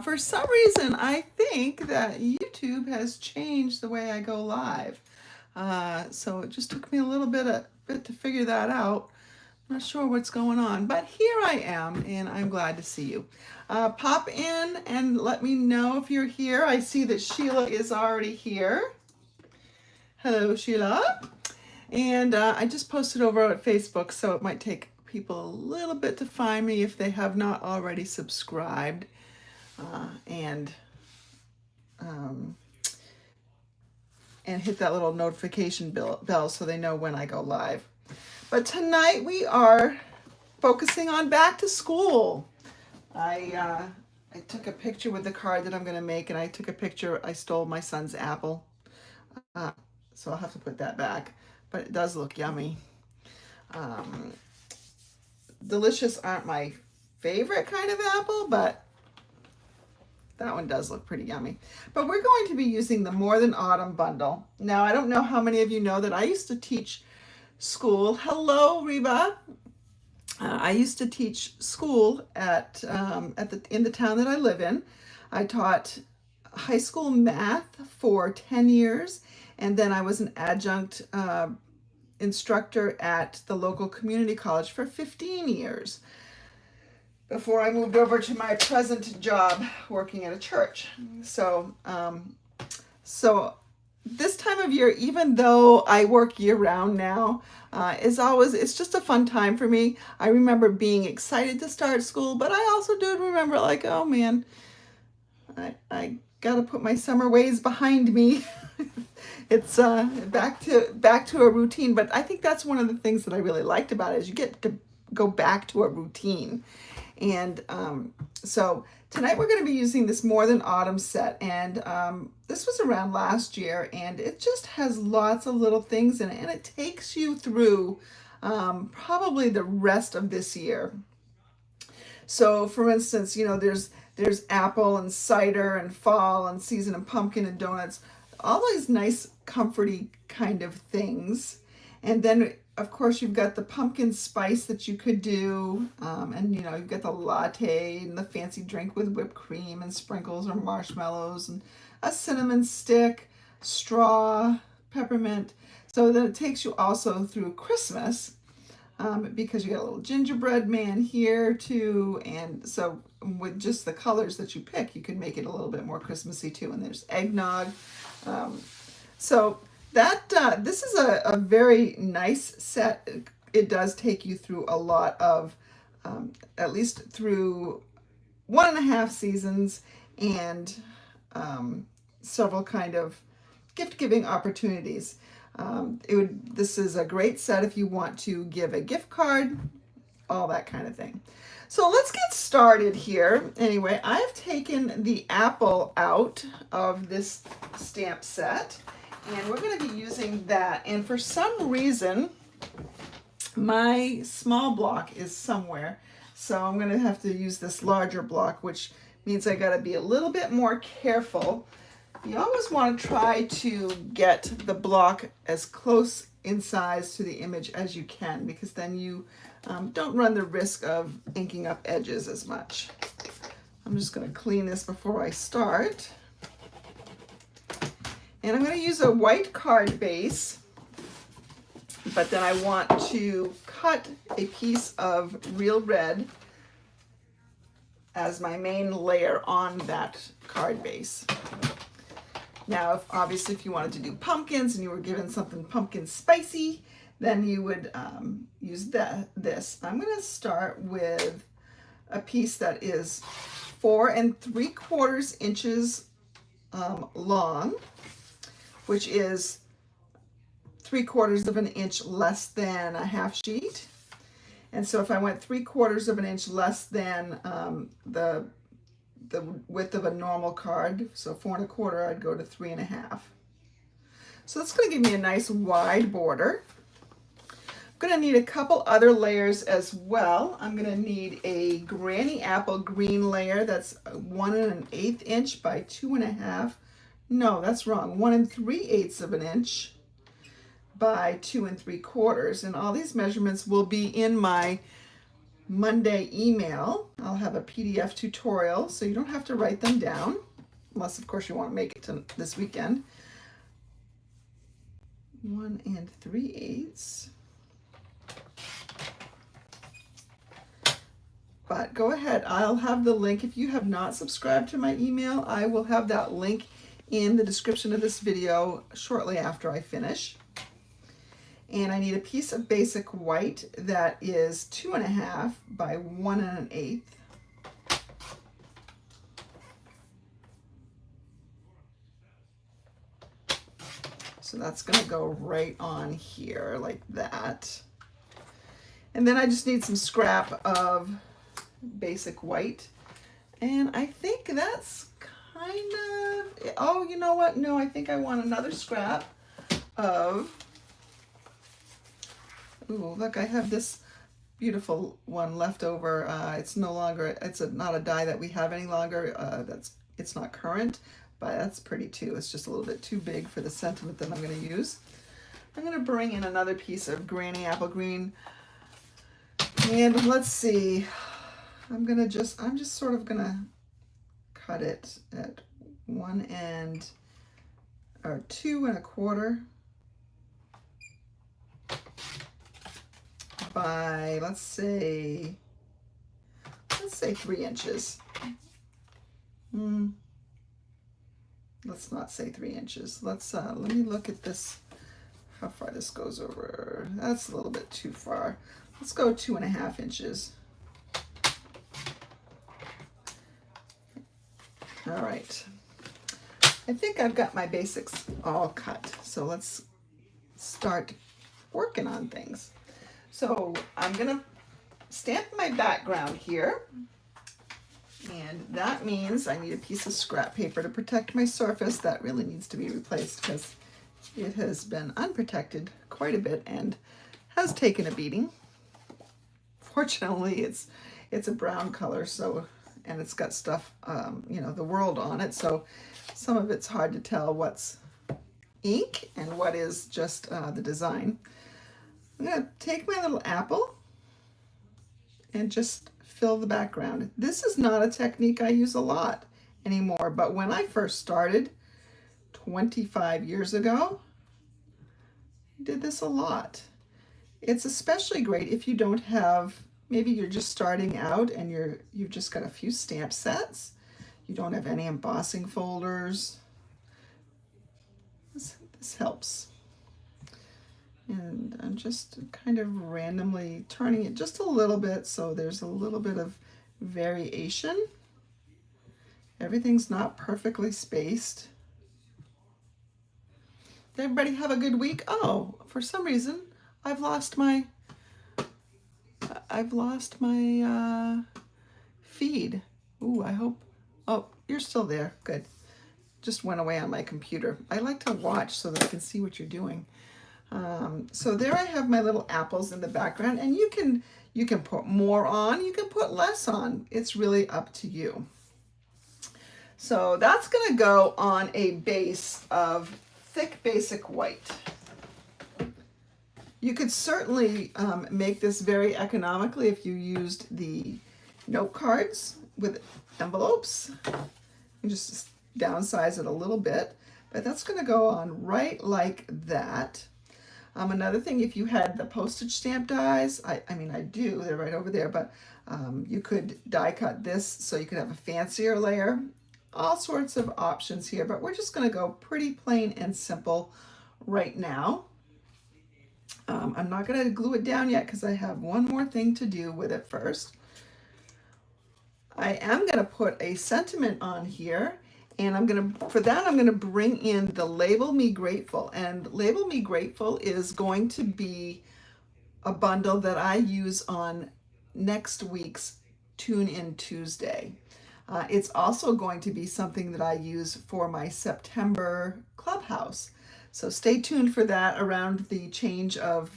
For some reason, I think that YouTube has changed the way I go live. So it just took me a little bit to figure that out. I'm not sure what's going on, but here I am, and I'm glad to see you. Pop in and let me know if you're here. I see that Sheila is already here. Hello, Sheila. And I just posted over at Facebook, so it might take people a little bit to find me if they have not already subscribed. And um, and hit that little notification bell so they know when I go live. But tonight we are focusing on back to school. I took a picture with the card that I'm going to make, and I took a picture. I stole my son's apple, uh, so I'll have to put that back. But it does look yummy. Um, delicious aren't my favorite kind of apple, but that one does look pretty yummy. But we're going to be using the More Than Autumn bundle. Now, I don't know how many of you know that I used to teach school. Hello, Reba. I used to teach school in the town that I live in. I taught high school math for 10 years, and then I was an adjunct instructor at the local community college for 15 years before I moved over to my present job working at a church. So this time of year, even though I work year round now, it's just a fun time for me. I remember being excited to start school, but I also do remember like, oh man, I gotta put my summer ways behind me. It's back to a routine, but I think that's one of the things that I really liked about it is you get to go back to a routine. And so tonight we're going to be using this More Than Autumn set, and this was around last year, and it just has lots of little things in it, and it takes you through probably the rest of this year. So for instance, there's apple and cider and fall and season and pumpkin and donuts, all these nice comforty kind of things. And then of course you've got the pumpkin spice that you could do, and you've got the latte and the fancy drink with whipped cream and sprinkles or marshmallows and a cinnamon stick, straw, peppermint. So then it takes you also through Christmas, because you got a little gingerbread man here too, and so with just the colors that you pick, you can make it a little bit more Christmassy too. And there's eggnog. So this is a very nice set. It does take you through a lot of, at least through 1.5 seasons and several kind of gift-giving opportunities. This is a great set if you want to give a gift card, all that kind of thing. So let's get started here. Anyway, I've taken the apple out of this stamp set, and we're going to be using that. And for some reason, my small block is somewhere, so I'm going to have to use this larger block, which means I got to be a little bit more careful. You always want to try to get the block as close in size to the image as you can, because then you don't run the risk of inking up edges as much. I'm just going to clean this before I start. And I'm going to use a white card base, but then I want to cut a piece of real red as my main layer on that card base. Now, obviously, if you wanted to do pumpkins and you were given something pumpkin spicy, then you would use this. I'm going to start with a piece that is 4 3/4 inches long, which is 3/4 of an inch less than a half sheet. And so if I went 3/4 of an inch less than the width of a normal card, so 4 1/4, I'd go to 3 1/2. So that's going to give me a nice wide border. I'm going to need a couple other layers as well. I'm going to need a Granny Apple green layer that's 1 1/8 inch by 2 1/2. No, that's wrong. 1 3/8 of an inch by 2 3/4. And all these measurements will be in my Monday email, I'll have a PDF tutorial, so you don't have to write them down, unless of course you want to make it to this weekend. 1 3/8. But go ahead, I'll have the link. If you have not subscribed to my email, I will have that link in the description of this video shortly after I finish. And I need a piece of basic white that is 2.5 by 1 1/8. So that's going to go right on here like that. And then I just need some scrap of basic white. And I think that's kind of, oh, you know what? No, I think I want another scrap of, ooh, look, I have this beautiful one left over. It's no longer, not a dye that we have any longer. It's not current, but that's pretty too. It's just a little bit too big for the sentiment that I'm going to use. I'm going to bring in another piece of Granny Apple Green. And let's see, I'm just sort of gonna cut it at 1 end, or 2 1/4 by, let's say 3 inches. Let's not say 3 inches. Let me look at this, how far this goes over. That's a little bit too far. Let's go 2.5 inches. All right. I think I've got my basics all cut. So let's start working on things. So I'm gonna stamp my background here. And that means I need a piece of scrap paper to protect my surface. That really needs to be replaced because it has been unprotected quite a bit and has taken a beating. Fortunately, it's a brown color, so, and it's got stuff, you know, the world on it, so some of it's hard to tell what's ink and what is just the design. I'm going to take my little apple and just fill the background. This is not a technique I use a lot anymore, but when I first started 25 years ago, I did this a lot. It's especially great if you don't have, maybe you're just starting out and you've just got a few stamp sets. You don't have any embossing folders. This helps. And I'm just kind of randomly turning it just a little bit so there's a little bit of variation. Everything's not perfectly spaced. Did everybody have a good week? Oh, for some reason, I've lost my feed. Ooh, I hope, oh, you're still there, good. Just went away on my computer. I like to watch so that I can see what you're doing. So there I have my little apples in the background, and you can put more on, you can put less on. It's really up to you. So that's gonna go on a base of thick basic white. You could certainly make this very economically if you used the note cards with envelopes. You just downsize it a little bit, but that's going to go on right like that. Another thing, if you had the postage stamp dies, I mean I do, they're right over there, but you could die cut this so you could have a fancier layer. All sorts of options here, but we're just going to go pretty plain and simple right now. I'm not going to glue it down yet because I have one more thing to do with it first. I am going to put a sentiment on here, and for that I'm going to bring in the Label Me Grateful. And Label Me Grateful is going to be a bundle that I use on next week's Tune In Tuesday. It's also going to be something that I use for my September Clubhouse. So stay tuned for that. Around the change of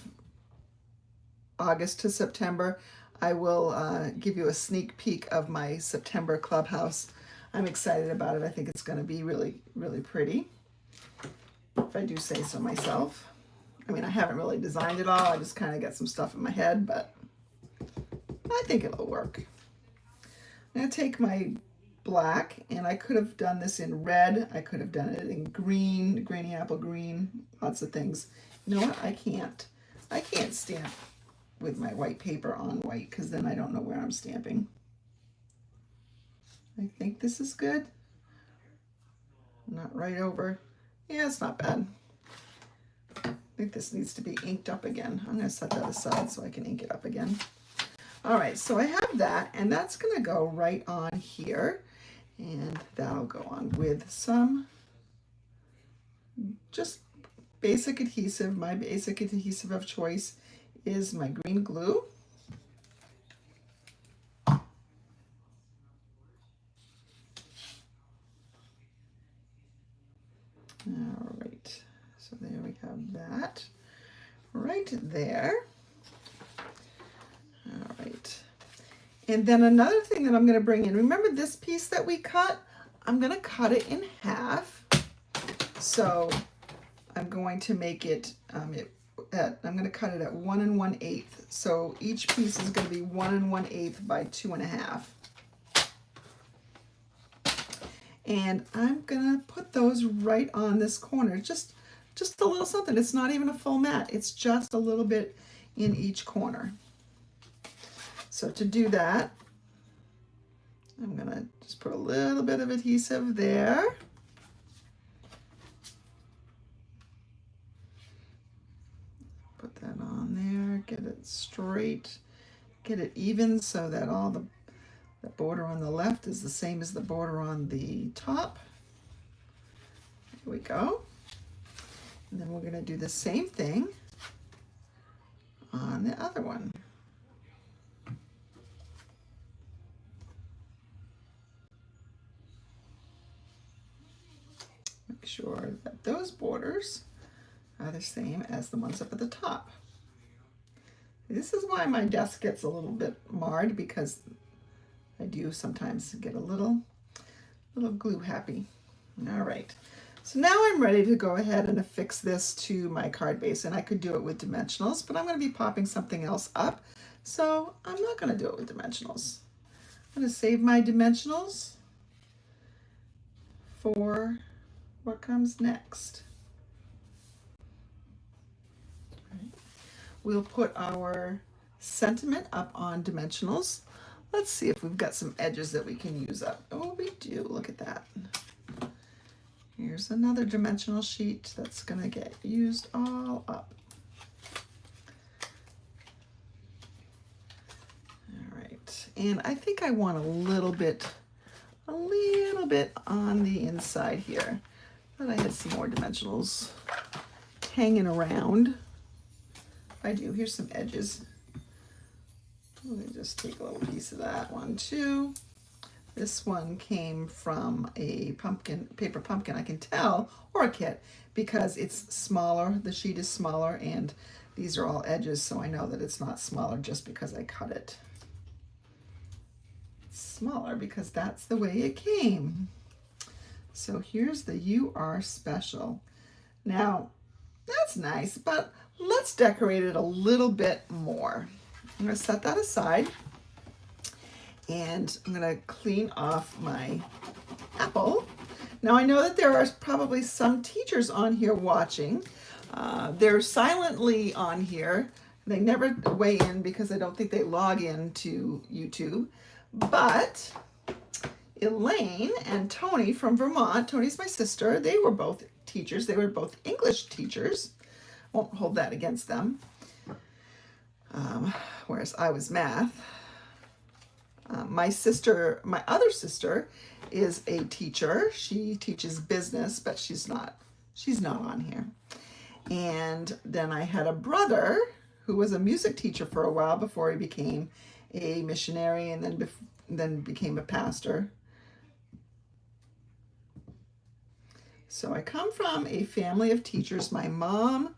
August to September, I will give you a sneak peek of my September Clubhouse. I'm excited about it. I think it's going to be really, really pretty, if I do say so myself. I mean, I haven't really designed it all. I just kind of got some stuff in my head, but I think it'll work. I'm going to take my black, and I could have done this in red. I could have done it in green, granny apple green, lots of things. You know what? I can't. I can't stamp with my white paper on white because then I don't know where I'm stamping. I think this is good. Not right over. Yeah, it's not bad. I think this needs to be inked up again. I'm going to set that aside so I can ink it up again. All right, so I have that, and that's going to go right on here, and that'll go on with some just basic adhesive. My basic adhesive of choice is my green glue. All right, so there we have that right there. All right, and then another thing that I'm going to bring in, remember this piece that we cut? I'm going to cut it in half. So I'm going to make it, I'm going to cut it at 1 1/8. So each piece is going to be 1 1/8 by 2.5. And I'm going to put those right on this corner, just a little something. It's not even a full mat. It's just a little bit in each corner. So to do that, I'm going to just put a little bit of adhesive there. Put that on there, get it straight, get it even so that all the border on the left is the same as the border on the top. Here we go. And then we're going to do the same thing on the other one. Make sure that those borders are the same as the ones up at the top. This is why my desk gets a little bit marred, because I do sometimes get a little glue happy. All right, so now I'm ready to go ahead and affix this to my card base, and I could do it with dimensionals, but I'm going to be popping something else up, so I'm not going to do it with dimensionals. I'm going to save my dimensionals for what comes next. We'll put our sentiment up on dimensionals. Let's see if we've got some edges that we can use up. Oh, we do. Look at that. Here's another dimensional sheet that's going to get used all up. All right. And I think I want a little bit on the inside here. But I had some more dimensionals hanging around. I do. Here's some edges. Let me just take a little piece of that one too. This one came from a paper pumpkin, I can tell, or a kit, because it's smaller. The sheet is smaller, and these are all edges, so I know that it's not smaller just because I cut it. It's smaller because that's the way it came. So here's the "You Are Special." Now, that's nice, but let's decorate it a little bit more. I'm going to set that aside, and I'm going to clean off my apple. Now, I know that there are probably some teachers on here watching. They're silently on here. They never weigh in because I don't think they log in to YouTube. But Elaine and Tony from Vermont, Tony's my sister, they were both teachers. They were both English teachers. Won't hold that against them. Whereas I was math. My other sister is a teacher. She teaches business, but she's not on here. And then I had a brother who was a music teacher for a while before he became a missionary, and then became a pastor. So I come from a family of teachers. My mom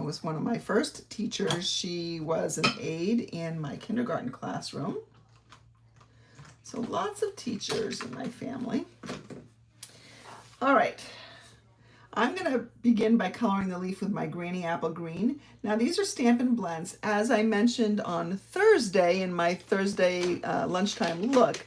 was one of my first teachers. She was an aide in my kindergarten classroom. So lots of teachers in my family. All right. I'm going to begin by coloring the leaf with my Granny Apple Green. Now these are Stampin' Blends. As I mentioned on Thursday in my Thursday lunchtime look,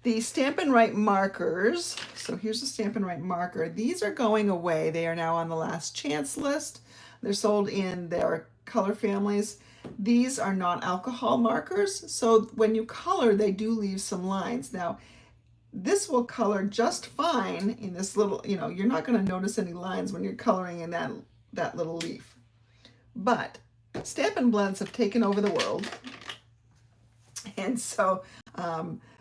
the Stampin' Right markers, so here's the Stampin' Right marker. These are going away. They are now on the last chance list. They're sold in their color families. These are non-alcohol markers, so when you color, they do leave some lines. Now, this will color just fine in this little, you're not going to notice any lines when you're coloring in that little leaf. But Stampin' Blends have taken over the world, and so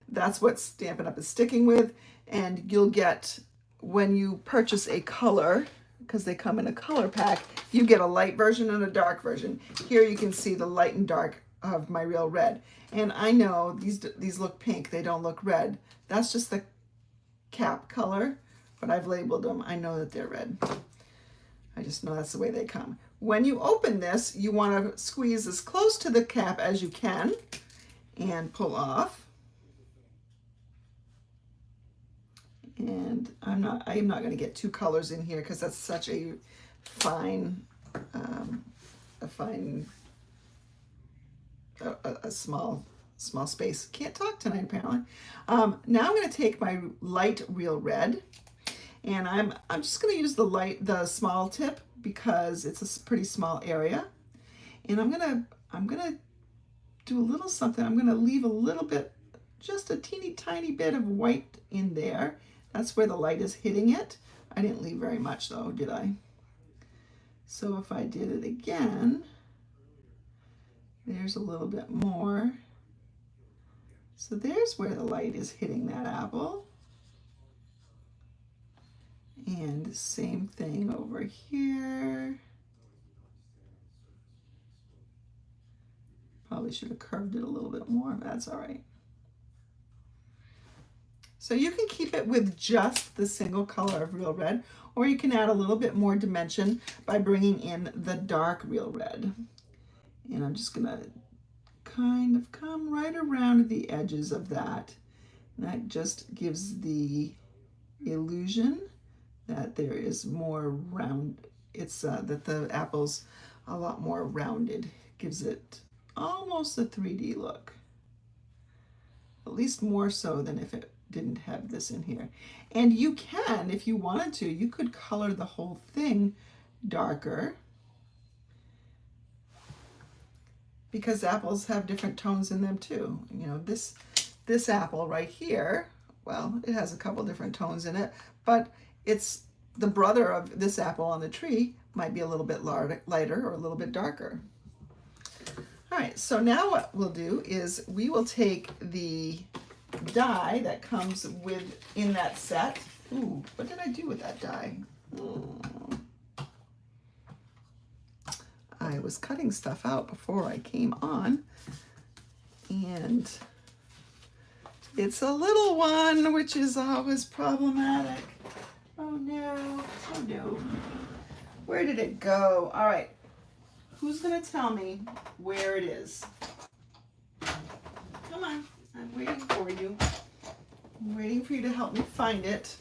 that's what Stampin' Up! Is sticking with. And you'll get, when you purchase a color, because they come in a color pack, you get a light version and a dark version. Here you can see the light and dark of my Real Red. And I know these look pink, they don't look red. That's just the cap color, but I've labeled them. I know that they're red. I just know that's the way they come. When you open this, you want to squeeze as close to the cap as you can and pull off. And I'm not going to get two colors in here because that's such a fine, a small space. Can't talk tonight apparently. Now I'm going to take my light Real Red, and I'm just going to use the small tip because it's a pretty small area, and I'm gonna do a little something. I'm going to leave a little bit, just a teeny tiny bit of white in there. That's where the light is hitting it. I didn't leave very much though, did I? So if I did it again, there's a little bit more. So there's where the light is hitting that apple. And same thing over here. Probably should have curved it a little bit more, but that's all right. So you can keep it with just the single color of Real Red, or you can add a little bit more dimension by bringing in the dark Real Red. And I'm just gonna kind of come right around the edges of that. And that just gives the illusion that there is more round. It's that the apple's a lot more rounded. Gives it almost a 3D look. At least more so than if it didn't have this in here. And you can, if you wanted to, you could color the whole thing darker, because apples have different tones in them too. This apple right here, well, it has a couple different tones in it, but it's the brother of this apple on the tree might be a little bit lighter or a little bit darker. All right, so now what we'll do is we will take the die that comes in that set. Ooh, what did I do with that die? I was cutting stuff out before I came on, and it's a little one, which is always problematic. Oh no, oh no. Where did it go? All right, who's gonna tell me where it is? Come on. I'm waiting for you. I'm waiting for you to help me find it.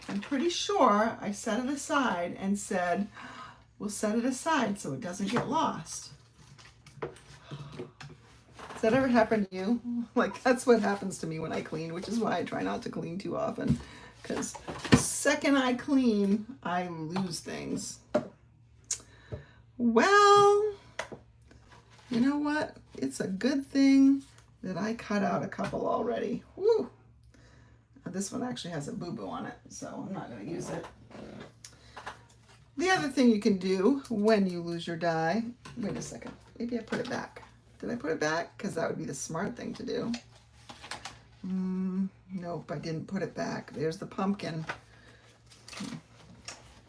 I'm pretty sure I set it aside and said, we'll set it aside so it doesn't get lost. Has that ever happened to you? Like, that's what happens to me when I clean, which is why I try not to clean too often. Because the second I clean, I lose things. Well, you know what? It's a good thing that I cut out a couple already. Woo! This one actually has a boo-boo on it, so I'm not going to use it. The other thing you can do when you lose your die, wait a second, maybe I put it back. Did I put it back? Because that would be the smart thing to do. Nope, I didn't put it back. There's the pumpkin.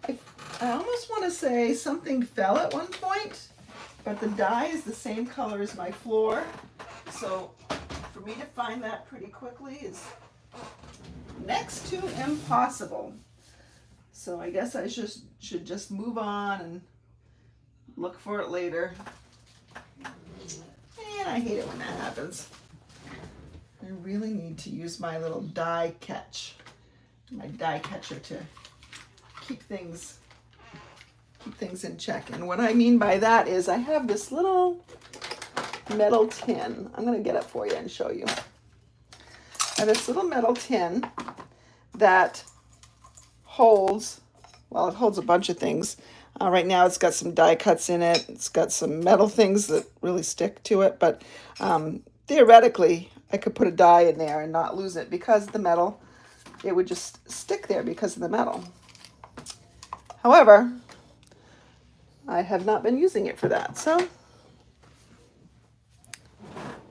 I almost want to say something fell at one point, but the die is the same color as my floor. So for me to find that pretty quickly is next to impossible. So I guess I should just move on and look for it later. And I hate it when that happens. I really need to use my little die catch, my die catcher to keep things in check. And what I mean by that is I have this little metal tin. I'm going to get it for you and show you. I have this little metal tin that holds, well, it holds a bunch of things. Right now it's got some die cuts in it. It's got some metal things that really stick to it, but theoretically I could put a die in there and not lose it because the metal, it would just stick there because of the metal. However, I have not been using it for that, so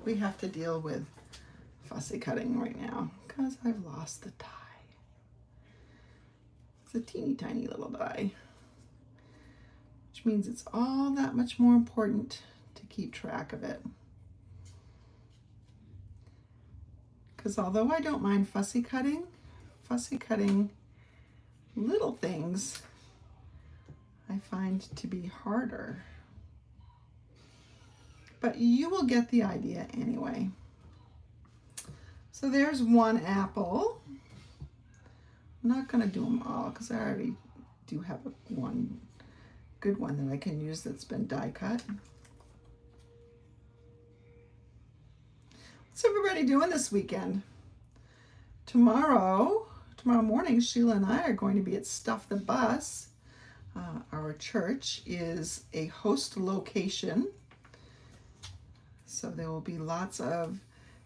we have to deal with fussy cutting right now because I've lost the die. It's a teeny tiny little die, which means it's all that much more important to keep track of it. Because although I don't mind fussy cutting little things I find to be harder. But you will get the idea anyway. So there's one apple. I'm not going to do them all because I already do have one good one that I can use that's been die cut. What's everybody doing this weekend? Tomorrow morning, Sheila and I are going to be at Stuff the Bus. Our church is a host location, so there will be lots of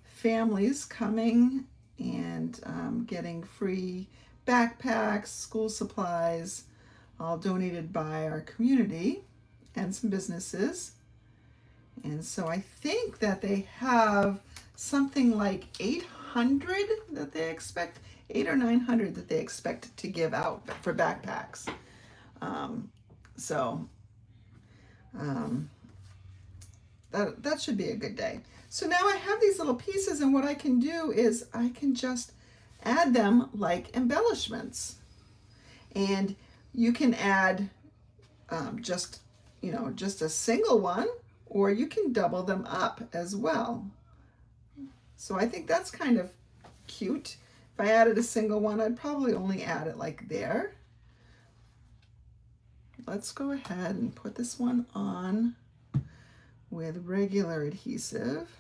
families coming and getting free backpacks, school supplies, all donated by our community and some businesses. And so I think that they have something like 800 that they expect, 800 or 900 that they expect to give out for backpacks. That should be a good day. So now I have these little pieces, and what I can do is I can just add them like embellishments. And you can add just a single one, or you can double them up as well. So I think that's kind of cute. If I added a single one, I'd probably only add it like there. Let's go ahead and put this one on with regular adhesive.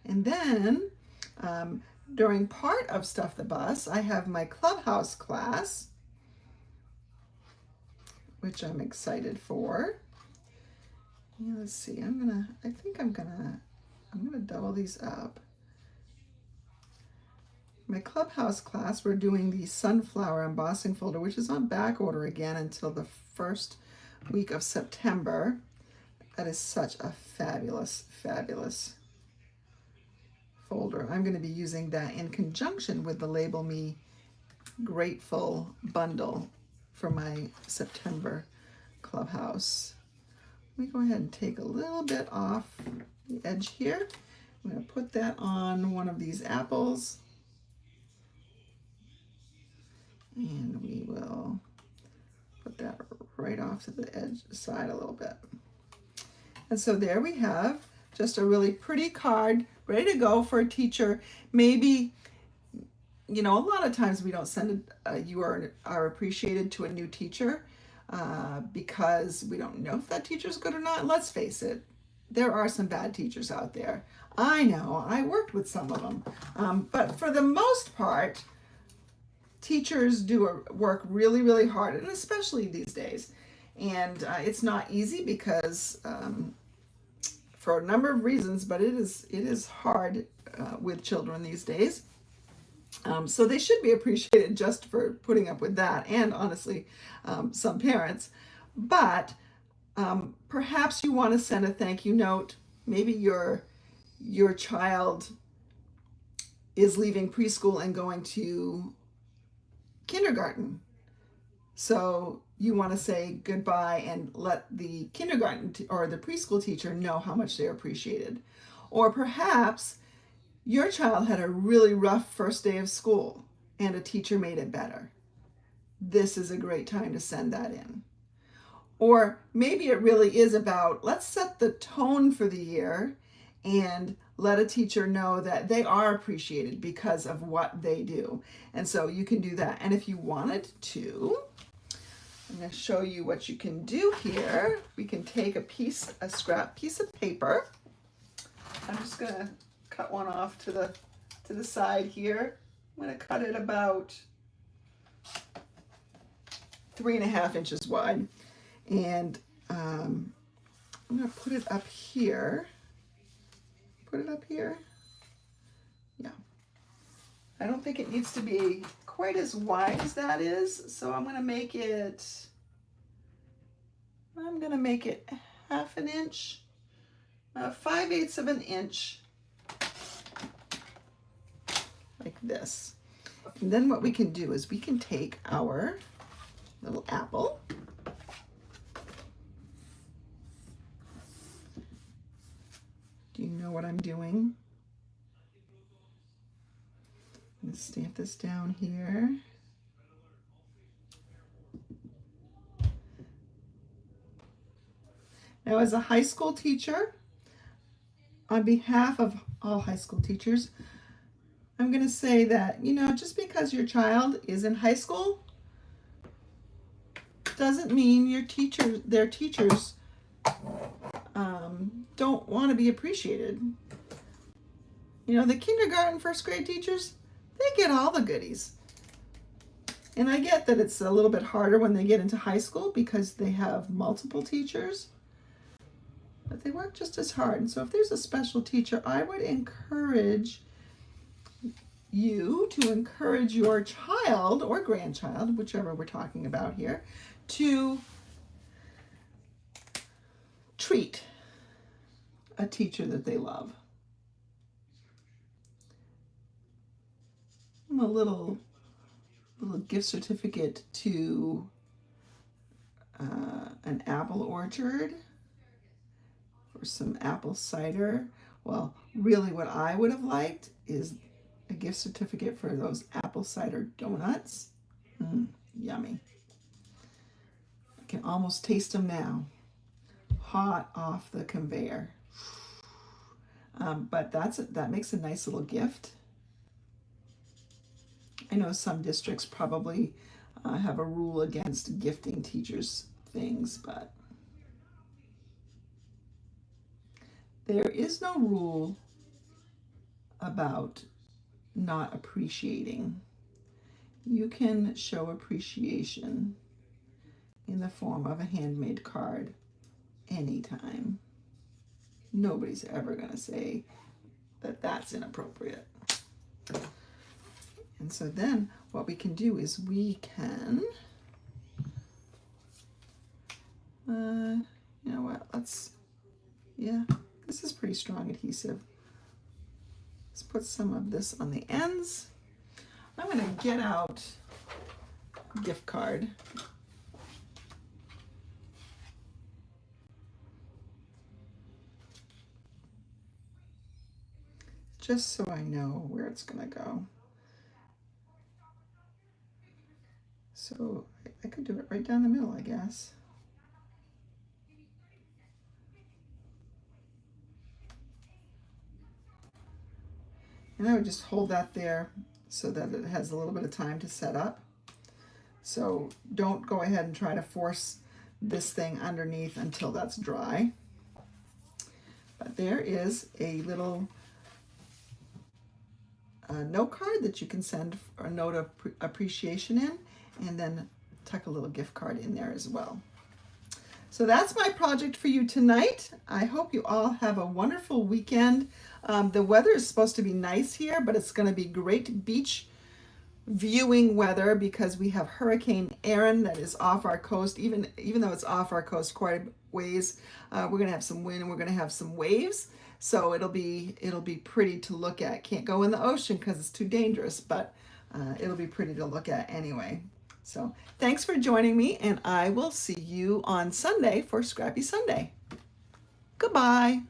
And then during part of Stuff the Bus, I have my Clubhouse class, which I'm excited for. Yeah, let's see, I think I'm gonna double these up. My Clubhouse class, we're doing the sunflower embossing folder, which is on back order again until the first week of September. That is such a fabulous, fabulous folder. I'm going to be using that in conjunction with the Label Me Grateful bundle for my September Clubhouse. Let me go ahead and take a little bit off the edge here. I'm going to put that on one of these apples. And we will put that right off to the edge side a little bit. And so there we have just a really pretty card ready to go for a teacher. Maybe, a lot of times we don't send you are appreciated to a new teacher because we don't know if that teacher's good or not. Let's face it, there are some bad teachers out there. I know, I worked with some of them. But for the most part, teachers do work really, really hard, and especially these days. And it's not easy because for a number of reasons, but it is hard with children these days. So they should be appreciated just for putting up with that, and honestly, some parents. But perhaps you want to send a thank you note. Maybe your child is leaving preschool and going to kindergarten. So you want to say goodbye and let the kindergarten or the preschool teacher know how much they're appreciated. Or perhaps your child had a really rough first day of school and a teacher made it better. This is a great time to send that in. Or maybe it really is about, let's set the tone for the year and let a teacher know that they are appreciated because of what they do. And so you can do that. And if you wanted to, I'm going to show you what you can do here. We can take a scrap piece of paper. I'm just going to cut one off to the side here. I'm going to cut it about 3.5 inches wide. And I'm going to put it up here. Put it up here. Yeah. I don't think it needs to be quite as wide as that is, so I'm going to make it 1/2 an inch, 5/8 of an inch, like this. And then what we can do is we can take our little apple. Do you know what I'm doing? I'm going to stamp this down here. Now, as a high school teacher, on behalf of all high school teachers, I'm going to say that, just because your child is in high school doesn't mean their teachers don't want to be appreciated. The kindergarten, first grade teachers, they get all the goodies. And I get that it's a little bit harder when they get into high school because they have multiple teachers, but they work just as hard. And so if there's a special teacher, I would encourage you to encourage your child or grandchild, whichever we're talking about here, to treat a teacher that they love. A little gift certificate to an apple orchard or some apple cider. Well, really what I would have liked is a gift certificate for those apple cider donuts. Yummy. I can almost taste them now, hot off the conveyor. But that makes a nice little gift. I know some districts probably have a rule against gifting teachers things, but there is no rule about not appreciating. You can show appreciation in the form of a handmade card anytime. Nobody's ever going to say that that's inappropriate. And so then what we can do is we can, you know what, this is pretty strong adhesive. Let's put some of this on the ends. I'm going to get out a gift card. Just so I know where it's going to go. So I could do it right down the middle, I guess. And I would just hold that there so that it has a little bit of time to set up. So don't go ahead and try to force this thing underneath until that's dry. But there is a little note card that you can send a note of appreciation in, and then tuck a little gift card in there as well. So that's my project for you tonight. I hope you all have a wonderful weekend. The weather is supposed to be nice here, but it's going to be great beach viewing weather because we have Hurricane Erin that is off our coast. Even though it's off our coast quite a ways, we're going to have some wind and we're going to have some waves. So it'll be pretty to look at. Can't go in the ocean because it's too dangerous, but it'll be pretty to look at anyway. So thanks for joining me, and I will see you on Sunday for Scrappy Sunday. Goodbye.